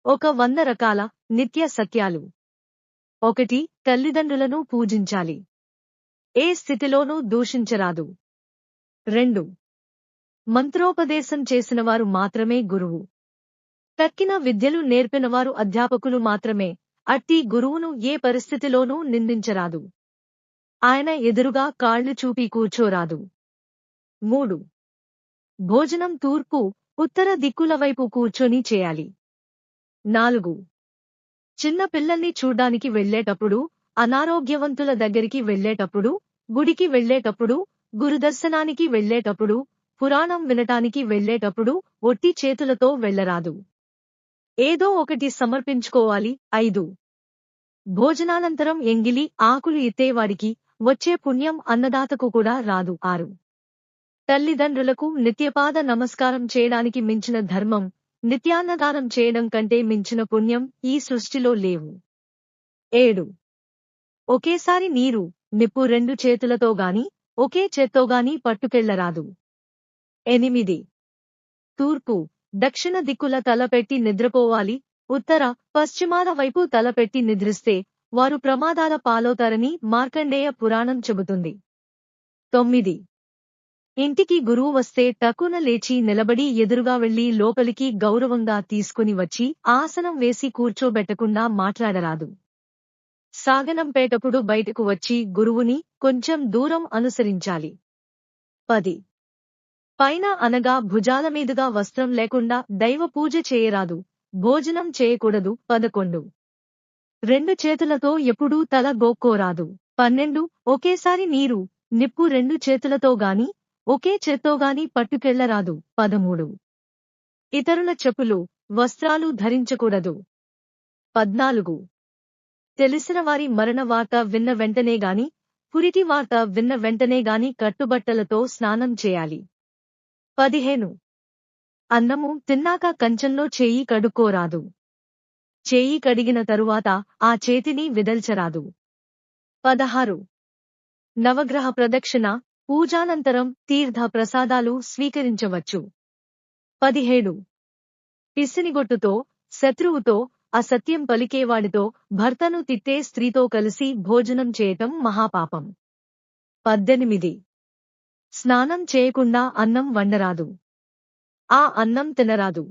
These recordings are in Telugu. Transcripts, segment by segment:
ఒక 100 రకాల నిత్య సత్యాలు. 1. తల్లిదండ్రులను పూజించాలి. ఏ స్థితిలోనూ దూషించరాదు. 2. మంత్రోపదేశం చేసినవారు మాత్రమే గురువు. తక్కిన విద్యలు నేర్పినవారు అధ్యాపకులు మాత్రమే. అట్టి గురువును ఏ పరిస్థితిలోనూ నిందించరాదు. ఆయన ఎదురుగా కాళ్లు చూపి కూర్చోరాదు. 3. భోజనం తూర్పు, ఉత్తర దిక్కుల వైపు కూర్చొని చేయాలి. 4. చిన్న పిల్లల్ని చూడ్డానికి వెళ్ళేటప్పుడు, అనారోగ్యవంతుల దగ్గరికి వెళ్ళేటప్పుడు, గుడికి వెళ్ళేటప్పుడు, గురుదర్శనానికి వెళ్ళేటప్పుడు, పురాణం వినటానికి వెళ్ళేటప్పుడు ఒట్టి చేతులతో వెళ్ళరాదు. ఏదో ఒకటి సమర్పించుకోవాలి. 5. భోజనానంతరం ఎంగిలి ఆకులు ఎత్తేవాడికి వచ్చే పుణ్యం అన్నదాతకు కూడా రాదు. 6. తల్లిదండ్రులకు నిత్యపాద నమస్కారం చేయడానికి మించిన ధర్మం, నిత్యాన్నదానం చేయడం కంటే మించిన పుణ్యం ఈ సృష్టిలో లేవు. 7. ఒకేసారి నీరు, నిప్పు 2 చేతులతో గాని, ఒకే చేత్తో గాని పట్టుకెళ్లరాదు. 8. తూర్పు, దక్షిణ దిక్కుల తలపెట్టి నిద్రపోవాలి. ఉత్తర, పశ్చిమాల వైపు తలపెట్టి నిద్రిస్తే వారు ప్రమాదాల పాలవుతారని మార్కండేయ పురాణం చెబుతుంది. 9. ఇంటికి గురువు వస్తే టక్కున లేచి నిలబడి ఎదురుగా వెళ్లి లోపలికి గౌరవంగా తీసుకుని వచ్చి ఆసనం వేసి కూర్చోబెట్టకుండా మాట్లాడరాదు. సాగనంపేటప్పుడు బయటకు వచ్చి గురువుని కొంచెం దూరం అనుసరించాలి. 10. పైన అనగా భుజాల మీదుగా వస్త్రం లేకుండా దైవ పూజ చేయరాదు. భోజనం చేయకూడదు. 11. 2 చేతులతో ఎప్పుడూ తల గోక్కోరాదు. 12. ఒకేసారి నీరు, నిప్పు 2 చేతులతో గాని, ఒకే చేత్తోగాని పట్టుకెళ్లరాదు. 13. ఇతరుల చెప్పులు, వస్త్రాలు ధరించకూడదు. 14. తెలిసిన వారి మరణ వార్త విన్న వెంటనే గాని, పురిటి వార్త విన్న వెంటనే గాని కట్టుబట్టలతో స్నానం చేయాలి. 15. అన్నము తిన్నాక కంచంలో చేయి కడుక్కోరాదు. చేయి కడిగిన తరువాత ఆ చేతిని విదల్చరాదు. 16. నవగ్రహ ప్రదక్షిణ, పూజానంతరం తీర్థ ప్రసాదాలు స్వీకరించవచ్చు. 17. పిసినిగొట్టుతో, శత్రువుతో, అసత్యం పలికేవాడితో, భర్తను తిట్టే స్త్రీతో కలిసి భోజనం చేయటం మహాపాపం. 18. స్నానం చేయకుండా అన్నం వండరాదు. ఆ అన్నం తినరాదు.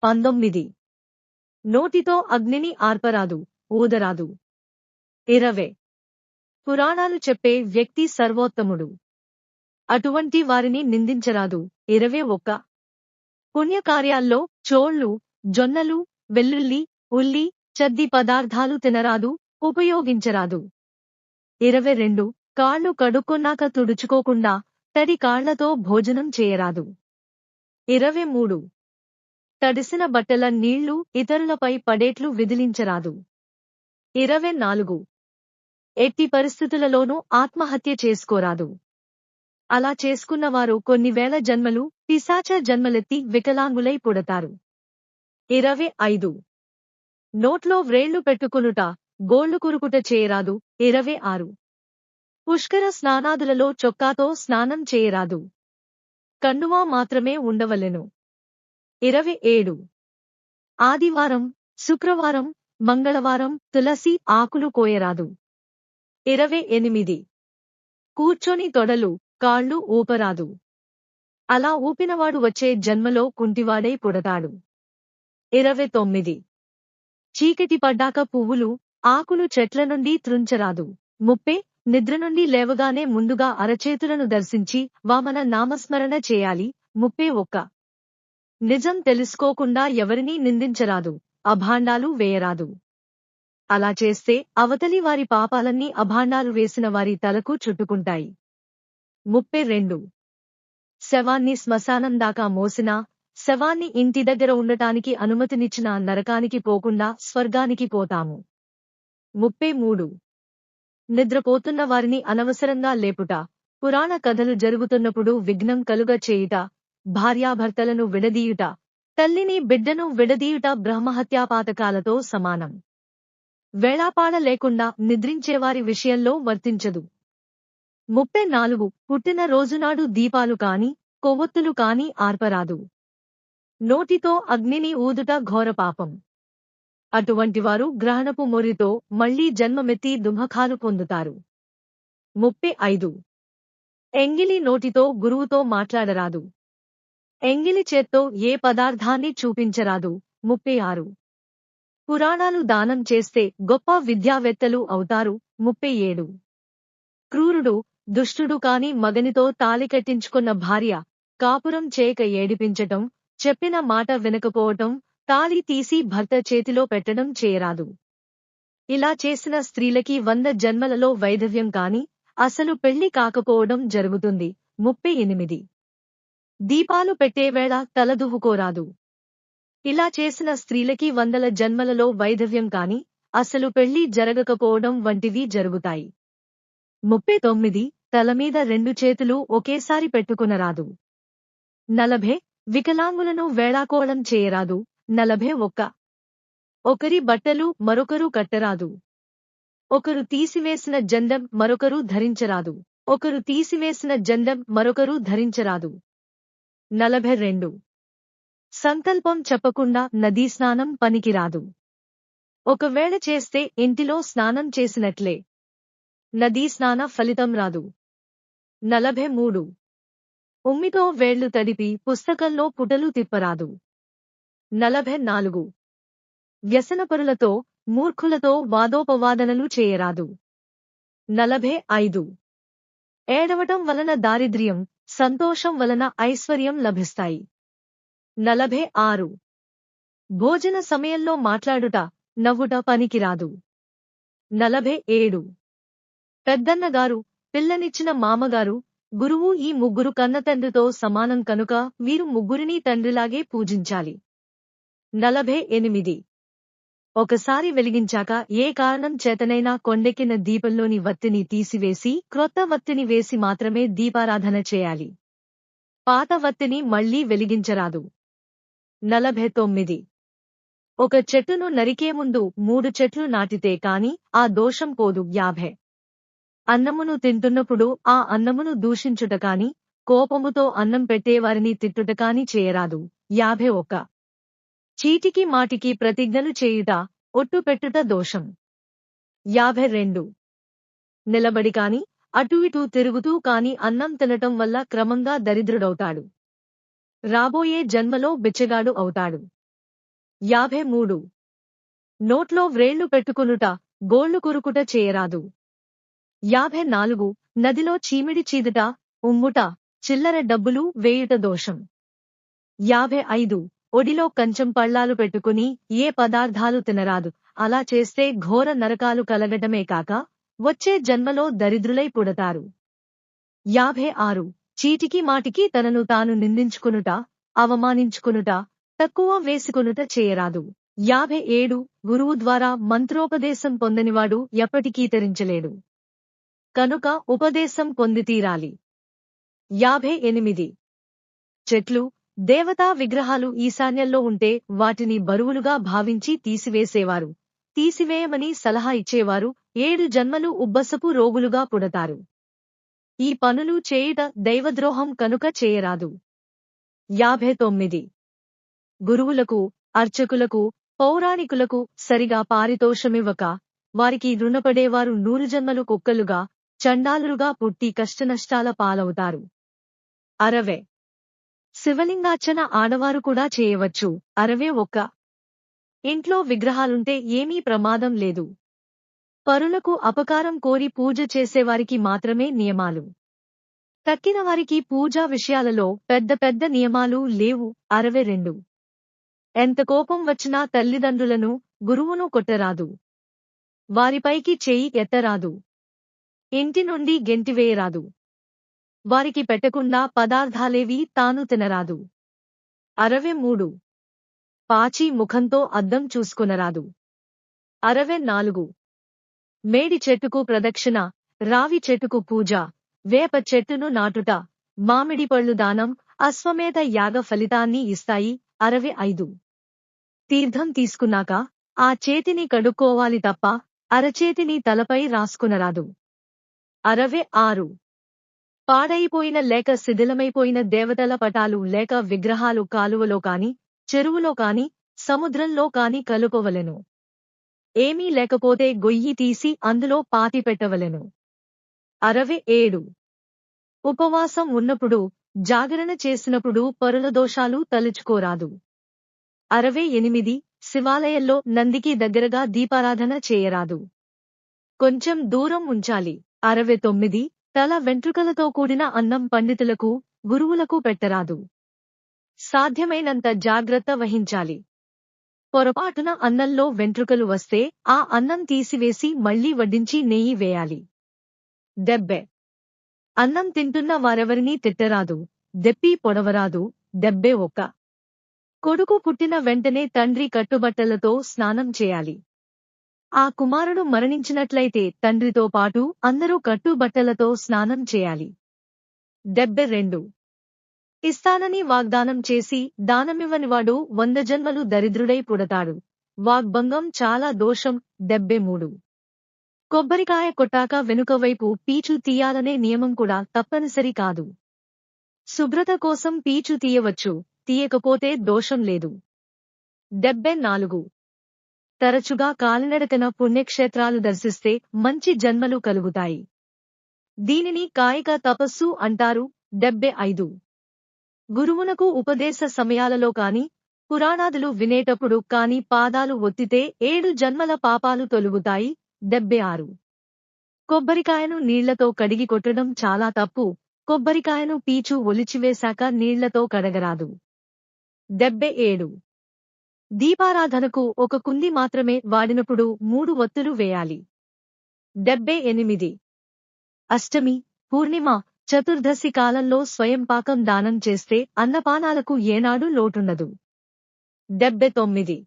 19. నోటితో అగ్నిని ఆర్పరాదు, ఊదరాదు. 20. పురాణాలు చెప్పే వ్యక్తి సర్వోత్తముడు. అటువంటి వారిని నిందించరాదు. 21. పుణ్యకార్యాల్లో చోళ్లు, జొన్నలు, వెల్లుల్లి, ఉల్లి, చద్ది పదార్థాలు తినరాదు, ఉపయోగించరాదు. 22. కాళ్లు కడుక్కున్నాక తుడుచుకోకుండా తడి కాళ్లతో భోజనం చేయరాదు. 23. తడిసిన బట్టల నీళ్లు ఇతరులపై పడేట్లు విదిలించరాదు. 24. ఎట్టి పరిస్థితులలోనూ ఆత్మహత్య చేసుకోరాదు. అలా చేసుకున్నవారు కొన్ని వేల జన్మలు పిశాచ జన్మలెత్తి వికలాంగులై పుడతారు. 25. నోట్లో వ్రేళ్లు పెట్టుకునుట, గోళ్లు కురుకుట చేయరాదు. 26. పుష్కర స్నానాదులలో చొక్కాతో స్నానం చేయరాదు. కండువా మాత్రమే ఉండవలెను. 27. ఆదివారం, శుక్రవారం, మంగళవారం తులసి ఆకులు కోయరాదు. 28. కూర్చొని తొడలు, కాళ్ళు ఊపరాదు. అలా ఊపినవాడు వచ్చే జన్మలో కుంటివాడై పుడతాడు. 29. చీకటి పడ్డాక పువ్వులు, ఆకులు చెట్ల నుండి త్రుంచరాదు. 30. నిద్ర నుండి లేవగానే ముందుగా అరచేతులను దర్శించి వామన నామస్మరణ చేయాలి. 31. నిజం తెలుసుకోకుండా ఎవరినీ నిందించరాదు, అభాండాలు వేయరాదు. అలా చేస్తే అవతలి వారి పాపాలన్నీ అభాండాలు వేసిన వారి తలకు చుట్టుకుంటాయి. 32. శవాన్ని శ్మశానం దాకా మోసినా, శవాన్ని ఇంటి దగ్గర ఉండటానికి అనుమతినిచ్చినా నరకానికి పోకుండా స్వర్గానికి పోతాము. 33. నిద్రపోతున్న వారిని అనవసరంగా లేపుట, పురాణ కథలు జరుగుతున్నప్పుడు విఘ్నం కలుగ చేయుట, భార్యాభర్తలను విడదీయుట, తల్లిని బిడ్డను విడదీయుట బ్రహ్మహత్యాపాతకాలతో సమానం. వేళాపాడ లేకుండా నిద్రించేవారి విషయంలో వర్తించదు. 34. పుట్టిన రోజునాడు దీపాలు కాని, కొవ్వొత్తులు కాని ఆర్పరాదు. నోటితో అగ్నిని ఊదుట ఘోరపాపం. అటువంటివారు గ్రహణపు మొర్రితో మళ్లీ జన్మమెత్తి దుమఖాలు పొందుతారు. 35. ఎంగిలి నోటితో గురువుతో మాట్లాడరాదు. ఎంగిలి చేత్తో ఏ పదార్థాన్ని చూపించరాదు. 36. పురాణాలు దానం చేస్తే గొప్ప విద్యావేత్తలు అవుతారు. 37. క్రూరుడు, దుష్టుడు కాని మగనితో తాళి కట్టించుకున్న భార్య కాపురం చేయక ఏడిపించటం, చెప్పిన మాట వినకపోవటం, తాళి తీసి భర్త చేతిలో పెట్టడం చేయరాదు. ఇలా చేసిన స్త్రీలకి 100 జన్మలలో వైధవ్యం కాని అసలు పెళ్లి కాకపోవడం జరుగుతుంది. 38. దీపాలు పెట్టేవేళ తలదువ్వుకోరాదు. ఇలా చేసిన స్త్రీలకి 100 జన్మలలో వైధవ్యం కాని అసలు పెళ్లి జరగకపోవడం వంటివి జరుగుతాయి. 39. తలమీద 2 చేతులు ఒకేసారి పెట్టుకునరాదు. 40. వికలాంగులను వేళాకోళం చేయరాదు. 41. ఒకరి బట్టలు మరొకరు కట్టరాదు. ఒకరు తీసివేసిన జందెం మరొకరు ధరించరాదు. ఒకరు తీసివేసిన జందెం మరొకరు ధరించరాదు. 42. సంకల్పం చెప్పకుండా నదీ స్నానం పనికిరాదు. ఒకవేళ చేస్తే ఇంటిలో స్నానం చేసినట్లే. నదీ స్నాన ఫలితం రాదు. 43. ఉమ్మితో వేళ్లు తడిపి పుస్తకంలో పుటలు తిప్పరాదు. 44. వ్యసనపరులతో, మూర్ఖులతో వాదోపవాదనలు చేయరాదు. 45. ఏడవటం వలన దారిద్ర్యం, సంతోషం వలన ఐశ్వర్యం లభిస్తాయి. 46. భోజన సమయంలో మాట్లాడుట, నవ్వుట పనికిరాదు. 47. పెద్దన్నగారు, పిల్లనిచ్చిన మామగారు, గురువు ఈ ముగ్గురు కన్నతండ్రితో సమానం కనుక వీరు ముగ్గురినీ తండ్రిలాగే పూజించాలి. 48. ఒకసారి వెలిగించాక ఏ కారణం చేతనైనా కొండెక్కిన దీపంలోని వత్తిని తీసివేసి క్రొత్త వత్తిని వేసి మాత్రమే దీపారాధన చేయాలి. పాత వత్తిని మళ్లీ వెలిగించరాదు. 49. ఒక చెట్టును నరికే ముందు 3 చెట్లు నాటితే కాని ఆ దోషం పోదు. 50. అన్నమును తింటున్నప్పుడు ఆ అన్నమును దూషించుట కాని, కోపముతో అన్నం పెట్టేవారిని తిట్టుట కాని చేయరాదు. 51. చీటికి మాటికి ప్రతిజ్ఞలు చేయుట, ఒట్టు పెట్టుట దోషం. 52. నిలబడి కాని, అటు ఇటు తిరుగుతూ కాని అన్నం తినటం వల్ల క్రమంగా దరిద్రుడవుతాడు. రాబోయే జన్మలో బిచ్చగాడు అవుతాడు. 53. నోట్లో వ్రేళ్లు పెట్టుకునుట, గోళ్లు కురుకుట చేయరాదు. 54. నదిలో చీమిడి చీదుట, ఉమ్ముట, చిల్లర డబ్బులు వేయుట దోషం. 55. ఒడిలో కంచం పళ్ళాలు పెట్టుకుని ఏ పదార్థాలు తినరాదు. అలా చేస్తే ఘోర నరకాలు కలగటమే కాక వచ్చే జన్మలో దరిద్రులై పుడతారు. 56. చీటికి మాటికి తనను తాను నిందించుకునుట, అవమానించుకునుట, తక్కువ వేసుకునుట చేయరాదు. 57. గురువు ద్వారా మంత్రోపదేశం పొందనివాడు ఎప్పటికీ తరించలేడు. కనుక ఉపదేశం పొందితీరాలి. 58. చెట్లు, దేవతా విగ్రహాలు ఈశాన్యంలో ఉంటే వాటిని బరువులుగా భావించి తీసివేసేవారు, తీసివేయమని సలహా ఇచ్చేవారు 7 జన్మలు ఉబ్బసపు రోగులుగా పుడతారు. ఈ పనులు చేయుట దైవద్రోహం కనుక చేయరాదు. 59. గురువులకు, అర్చకులకు, పౌరాణికులకు సరిగా పారితోషమివ్వక వారికి రుణపడేవారు 100 జన్మలు కుక్కలుగా, చండాలురుగా పుట్టి కష్టనష్టాల పాలవుతారు. 60. శివలింగార్చన ఆడవారు కూడా చేయవచ్చు. 61. ఇంట్లో విగ్రహాలుంటే ఏమీ ప్రమాదం లేదు. పరులకు అపకారం కోరి పూజ చేసేవారికి మాత్రమే నియమాలు. తక్కిన వారికి పూజా విషయాలలో పెద్ద పెద్ద నియమాలు లేవు. 62. ఎంత కోపం వచ్చినా తల్లిదండ్రులను, గురువును కొట్టరాదు. వారిపైకి చెయ్యి ఎత్తరాదు. ఇంటి నుండి గెంటివేయరాదు. వారికి పెట్టకుండా పదార్థాలేవీ తాను తినరాదు. 63. పాచి ముఖంతో అద్దం చూసుకొనరాదు. 64. మేడి చెట్టుకు ప్రదక్షిణ, రావి చెట్టుకు పూజ, వేప చెట్టును నాటుట, మామిడి పళ్ళు దానం, అశ్వమేధ యాగ ఫలితాన్ని ఇస్తాయి. 65. తీర్థం తీసుకున్నాక ఆ చేతిని కడుక్కోవాలి తప్ప అరచేతిని తలపై రాసుకునరాదు. 66. పాడైపోయిన లేక శిథిలమైపోయిన దేవతల పటాలు లేక విగ్రహాలు కాలువలో కాని, చెరువులో కాని, సముద్రంలో కాని కలుపవలెను. ఏమీ లేకపోతే గొయ్యి తీసి అందులో పాతిపెట్టవలెను. 67 ఉపవాసం ఉన్నప్పుడు, జాగరణ చేసినప్పుడు పరుల దోషాలు తలుచుకోరాదు. 68 శివాలయంలో నందికి దగ్గరగా దీపారాధన చేయరాదు. కొంచెం దూరం ఉంచాలి. 69 తల వెంట్రుకలతో కూడిన అన్నం పండితులకు, గురువులకు పెట్టరాదు. సాధ్యమైనంత జాగ్రత్త వహించాలి. పొరపాటున అన్నంలో వెంట్రుకలు వస్తే ఆ అన్నం తీసివేసి మళ్లీ వడ్డించి నెయ్యి వేయాలి. 70 అన్నం తింటున్న వారెవరినీ తిట్టరాదు, దెప్పి పొడవరాదు. 71 కొడుకు పుట్టిన వెంటనే తండ్రి కట్టుబట్టలతో స్నానం చేయాలి. ఆ కుమారుడు మరణించినట్లయితే తండ్రితో పాటు అందరూ కట్టుబట్టలతో స్నానం చేయాలి. 72 ఇస్తానని వాగ్దానం చేసి దానమివ్వనివాడు 100 జన్మలు దరిద్రుడై పుడతాడు. వాగ్భంగం చాలా దోషం. 73 కొబ్బరికాయ కొట్టాక వెనుక వైపు పీచు తీయాలనే నియమం కూడా తప్పనిసరి కాదు. శుభ్రత కోసం పీచు తీయవచ్చు, తీయకపోతే దోషం లేదు. 74 తరచుగా కాలినడకన పుణ్యక్షేత్రాలు దర్శిస్తే మంచి జన్మలు కలుగుతాయి. దీనిని కాయిక తపస్సు అంటారు. 75 గురువునకు ఉపదేశ సమయాలలో కాని, పురాణాదులు వినేటప్పుడు కాని పాదాలు ఒత్తితే 7 జన్మల పాపాలు తొలగుతాయి. 76 కొబ్బరికాయను నీళ్లతో కడిగి కొట్టడం చాలా తప్పు. కొబ్బరికాయను పీచు ఒలిచివేశాక నీళ్లతో కడగరాదు. 77 దీపారాధనకు ఒక కుంది మాత్రమే వాడినప్పుడు 3 ఒత్తులు వేయాలి. 78 అష్టమి, పూర్ణిమ, చతుర్దశి కాలంలో స్వయంపాకం దానం చేస్తే అన్నపానాలకు ఏనాడు లోటుండదు. 79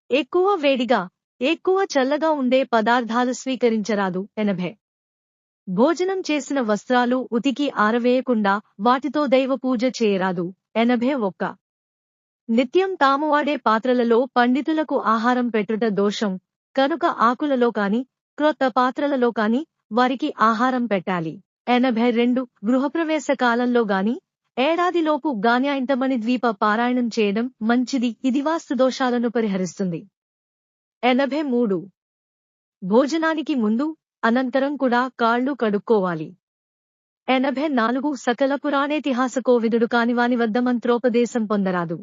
ఎక్కువ వేడిగా, ఎక్కువ చల్లగా ఉండే పదార్థాలు స్వీకరించరాదు. 80 భోజనం చేసిన వస్త్రాలు ఉతికి ఆరవేయకుండా వాటితో దైవ పూజ చేయరాదు. 81 నిత్యం తాము వాడే పాత్రలలో పండితులకు ఆహారం పెట్టుట దోషం, కనుక ఆకులలో కాని, క్రొత్త పాత్రలలో కాని వారికి ఆహారం పెట్టాలి. 82 గృహప్రవేశ కాలంలో గాని, ఏడాదిలోపు గాన్యాయింతమణి ద్వీప పారాయణం చేయడం మంచిది. ఇది వాస్తు దోషాలను పరిహరిస్తుంది. 83 భోజనానికి ముందు, అనంతరం కూడా కాళ్ళు కడుక్కోవాలి. 84 సకల పురాణేతిహాసకోవిదుడు కానివాని వద్ద మంత్రోపదేశం పొందరాదు.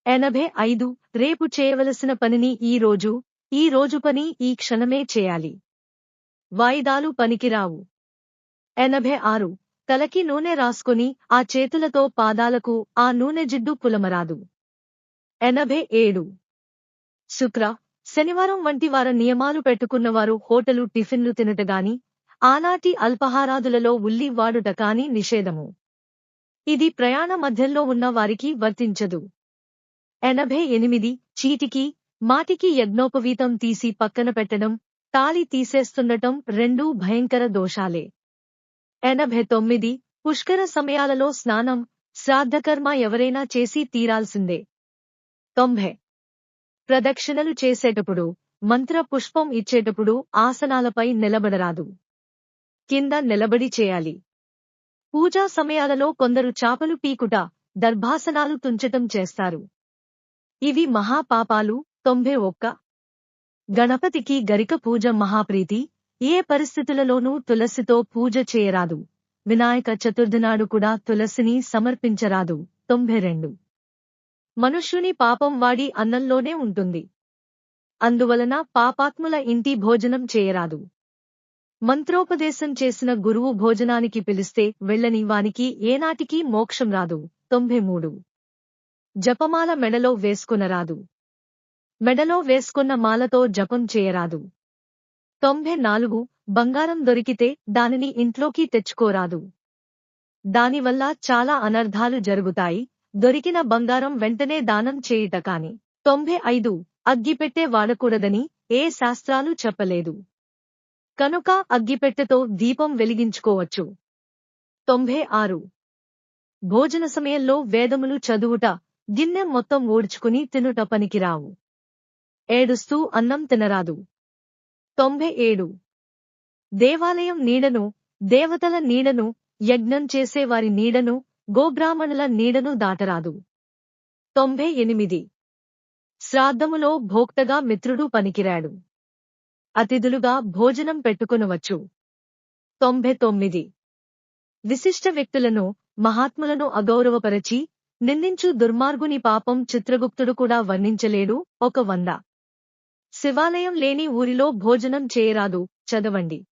85 రేపు చేయవలసిన పనిని ఈ రోజు పని ఈ క్షణమే చేయాలి. వాయిదాలు పనికిరావు. 86 తలకి నూనె రాసుకొని ఆ చేతులతో పాదాలకు ఆ నూనె జిడ్డు పులమరాదు. 87 శుక్ర, శనివారం వంటి వార నియమాలు పెట్టుకున్నవారు హోటలు టిఫిన్లు తినటగాని, ఆనాటి అల్పహారాదులలో ఉల్లి వాడుట కాని నిషేధము. ఇది ప్రయాణ మధ్యంలో ఉన్న వారికి వర్తించదు. 88 చీటికి, మాటికి యజ్ఞోపవీతం తీసి పక్కన పెట్టడం, తాళి తీసేస్తుండటం రెండూ భయంకర దోషాలే. 89 పుష్కర సమయాలలో స్నానం, శ్రాద్ధకర్మ ఎవరైనా చేసి తీరాల్సిందే. 90 ప్రదక్షిణలు చేసేటప్పుడు, మంత్ర పుష్పం ఇచ్చేటప్పుడు ఆసనాలపై నిలబడరాదు. కింద నిలబడి చేయాలి. పూజా సమయాలలో కొందరు చాపలు పీకుట, దర్భాసనాలు తుంచటం చేస్తారు. ఇవి మహాపాపాలు. 91 గణపతికి గరిక పూజ మహాప్రీతి. ఏ పరిస్థితులలోనూ తులసితో పూజ చేయరాదు. వినాయక చతుర్థినాడు కూడా తులసిని సమర్పించరాదు. 92 మనుష్యుని పాపం వాడి అన్నంలోనే ఉంటుంది. అందువలన పాపాత్ముల ఇంటి భోజనం చేయరాదు. మంత్రోపదేశం చేసిన గురువు భోజనానికి పిలిస్తే వెళ్ళని వానికి ఏనాటికీ మోక్షం రాదు. 93 జపమాల మెడలో వేసుకొనరాదు. మెడలో వేసుకొన్న మాలతో జపం చేయరాదు. 94 బంగారం దొరికితే దానిని ఇంట్లోకి తెచ్చుకోరాదు. దానివల్ల చాలా అనర్థాలు జరుగుతాయి. దొరికిన బంగారం వెంటనే దానం చేయుట కాని. 95 అగ్గిపెట్టె వాడకూడదని ఏ శాస్త్రాలు చెప్పలేదు. కనుక అగ్గిపెట్టెతో దీపం వెలిగించుకోవచ్చు. 96 భోజన సమయంలో వేదములు చదువుట, గిన్నె మొత్తం ఊడ్చుకుని తినుట పనికిరావు. ఏడుస్తూ అన్నం తినరాదు. 97 దేవాలయం నీడను, దేవతల నీడను, యజ్ఞం చేసేవారి నీడను, గోబ్రాహ్మణుల నీడను దాటరాదు. 98 శ్రాద్ధములో భోక్తగా మిత్రుడు పనికిరాడు. అతిథులుగా భోజనం పెట్టుకొనవచ్చు. 99. విశిష్ట వ్యక్తులను, మహాత్ములను అగౌరవపరచి, నిందించు దుర్మార్గుని పాపం చిత్రగుప్తుడు కూడా వర్ణించలేడు. 100. శివాలయం లేని ఊరిలో భోజనం చేయరాదు. చదవండి.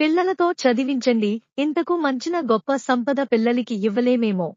పిల్లలతో చదివించండి. ఇంతకు మంచిన గొప్ప సంపద పిల్లలికి ఇవ్వలేమేమో.